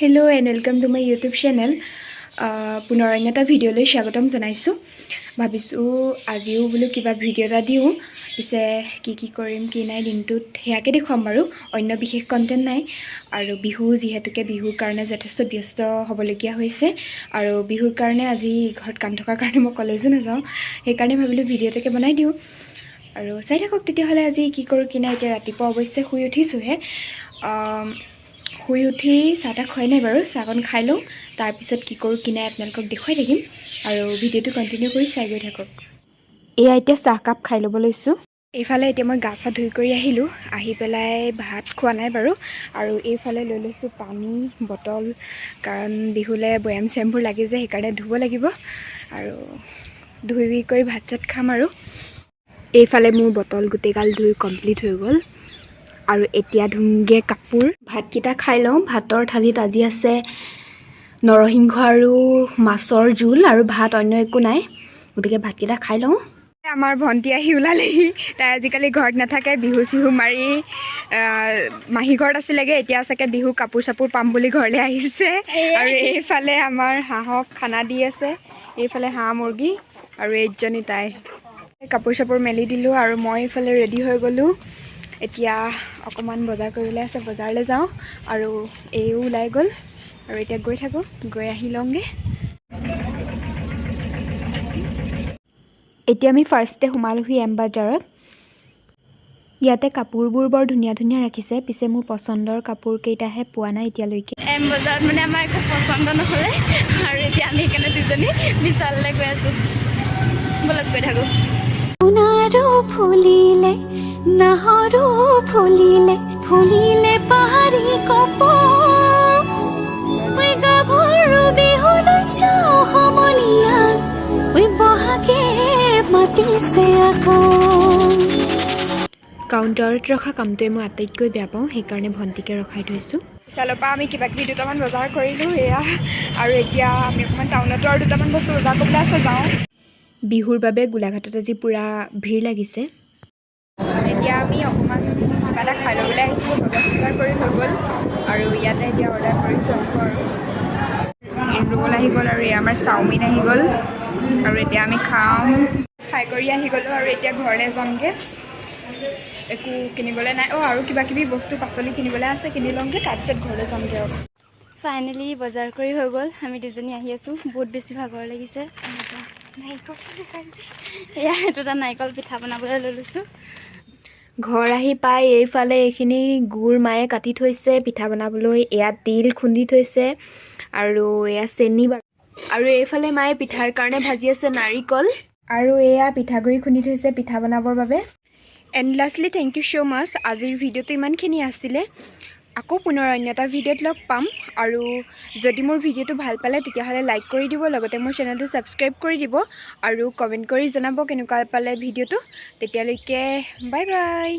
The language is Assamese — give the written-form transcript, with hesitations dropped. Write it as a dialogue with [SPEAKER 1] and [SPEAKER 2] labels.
[SPEAKER 1] Hello and welcome to my YouTube channel. পুনৰ এটা ভিডিঅ'লৈ স্বাগতম জনাইছো। ভাবিছো আজিও বলো কিবা ভিডিঅ' এটা দিও। পিছে কি কৰিম কি নাই দিনটোত হেয়াকে দেখুৱাম বাৰু। অন্য বিশেষ কন্টেন্ট নাই। আৰু বিহু যিহেতুকে বিহুৰ কাৰণে যথেষ্ট ব্যস্ত হ'বলগীয়া হৈছে আৰু বিহুৰ কাৰণে আজি ঘৰত কাম থকাৰ কাৰণে মই কলেজো নাযাওঁ। সেইকাৰণে ভাবিলো ভিডিঅ' এটাকে বনাই দিও। আৰু চাই থাকক তেতিয়াহ'লে আজি কি কৰোঁ কি নাই। এতিয়া ৰাতিপুৱা অৱশ্যে শুই উঠিছোহে। শুই উঠি চাহ খুৱাই নাই বাৰু, চাহকণ খাই লওঁ। তাৰপিছত কি কৰোঁ কি নাই আপোনালোকক দেখুৱাই থাকিম আৰু ভিডিঅ'টো কণ্টিনিউ কৰি চাই গৈ থাকক। এয়া এতিয়া চাহকাপ খাই ল'ব লৈছোঁ। এইফালে এতিয়া মই গা চা ধুই কৰি আহিলোঁ। আহি পেলাই ভাত খোৱা নাই বাৰু। আৰু এইফালে লৈ লৈছোঁ পানী বটল, কাৰণ বিহুলৈ বৈয়াম চেমবোৰ লাগে যে, সেইকাৰণে ধুব লাগিব। আৰু ধুই কৰি ভাত চাত খাম আৰু। এইফালে মোৰ বটল গোটেইগাল ধুই কমপ্লিট হৈ গ'ল। আৰু এতিয়া ধুমগে কাপোৰ। ভাতকেইটা খাই লওঁ। ভাতৰ থালিত আজি আছে নৰসিংহ আৰু মাছৰ জোল আৰু ভাত, অন্য একো নাই। গতিকে ভাতকেইটা খাই লওঁ। আমাৰ ভণ্টি আহি ওলালেহি। তাই আজিকালি ঘৰত নাথাকে, বিহু চিহু মাৰি মাহী ঘৰত আছিলেগৈ। এতিয়া চাগে বিহু কাপোৰ চাপোৰ পাম বুলি ঘৰলৈ আহিছে। আৰু এইফালে আমাৰ হাঁহক খানা দি আছে। এইফালে হাঁহ মুৰ্গী আৰু এইজনী তাই। কাপোৰ চাপোৰ মেলি দিলোঁ আৰু মই এইফালে ৰেডি হৈ গ'লোঁ। এতিয়া অকণমান বজাৰ কৰিবলৈ আছে, বজাৰলৈ যাওঁ। আৰু এইও ওলাই গ'ল আৰু এতিয়া গৈ থাকোঁ, গৈ আহি লওঁগৈ। এতিয়া আমি ফাৰ্ষ্টে সোমালোহি এম বাজাৰত। ইয়াতে কাপোৰবোৰ বৰ ধুনীয়া ধুনীয়া ৰাখিছে। পিছে মোৰ পচন্দৰ কাপোৰকেইটাহে পোৱা নাই এতিয়ালৈকে। এম বজাৰত মানে আমাৰ একো পচন্দ নহ'লে আৰু এতিয়া আমি সেইকাৰণে দুজনী বিশাললৈ গৈ আছোঁ। বলক গৈ থাকোঁ।
[SPEAKER 2] ফুলিলে নাহৰো ফুলিলে ফুলিলে পাহাৰী কপৌ ঐ গাভৰু বিহুলৈ যাওঁ সমনীয়া ঐ বহাগে মাতিছে আকৌ।
[SPEAKER 1] কাউণ্টাৰত ৰখা কামটোৱে মই আটাইতকৈ বেয়া পাওঁ, সেইকাৰণে ভণ্টিকে ৰখাই থৈছোঁ। বিশালৰ পৰা আমি কিবা কিবি দুটামান বজাৰ কৰিলোঁ এয়া। আৰু এতিয়া আমি অকণমান টাউনতো আৰু দুটামান বস্তু বজাৰ কৰিবলৈ আছে, যাওঁ। বিহুৰ বাবে গোলাঘাটত আজি পূৰা ভিৰ লাগিছে। এতিয়া আমি অকণমান কিবা এটা খাই ল'বলৈ আহিছোঁ। বজাৰ কৰি হৈ গ'ল আৰু ইয়াতে এতিয়া অৰ্ডাৰ কৰিছোঁ আৰু ৰোল আহি গ'ল আৰু আমাৰ চাওমিন আহি গ'ল। আৰু এতিয়া আমি খাম। খাই কৰি আহি গ'লোঁ আৰু এতিয়া ঘৰলৈ যামগৈ। একো কিনিবলৈ নাই। আৰু কিবা কিবি বস্তু পাচলি কিনিবলৈ আছে, কিনি লওঁগৈ, তাৰপিছত ঘৰলৈ যামগৈ আৰু। ফাইনেলি বজাৰ কৰি হৈ গ'ল। আমি দুজনী আহি আছোঁ। বহুত বেছি ভাগৰ লাগিছে। এয়া এইটো এটা নাৰিকল পিঠা বনাবলৈ লৈ লৈছোঁ। ঘৰ আহি পাই এইফালে এইখিনি গুৰ মায়ে কাটি থৈছে পিঠা বনাবলৈ। এয়া তিল খুন্দি থৈছে আৰু এয়া চেনি আৰু এইফালে মায়ে পিঠাৰ কাৰণে ভাজি আছে নাৰিকল। আৰু এয়া পিঠাগুড়ি খুন্দি থৈছে পিঠা বনাবৰ বাবে। And lastly thank you so' much. আজিৰ ভিডিঅ'টো ইমানখিনি আছিলে। আকৌ পুনৰ অন্য এটা ভিডিঅ'ত লগ পাম। আৰু যদি মোৰ ভিডিঅ'টো ভাল পালে তেতিয়াহ'লে লাইক কৰি দিব, লগতে মোৰ চেনেলটো ছাবস্ক্ৰাইব কৰি দিব আৰু কমেণ্ট কৰি জনাব কেনেকুৱা পালে ভিডিঅ'টো। তেতিয়ালৈকে বাই বাই।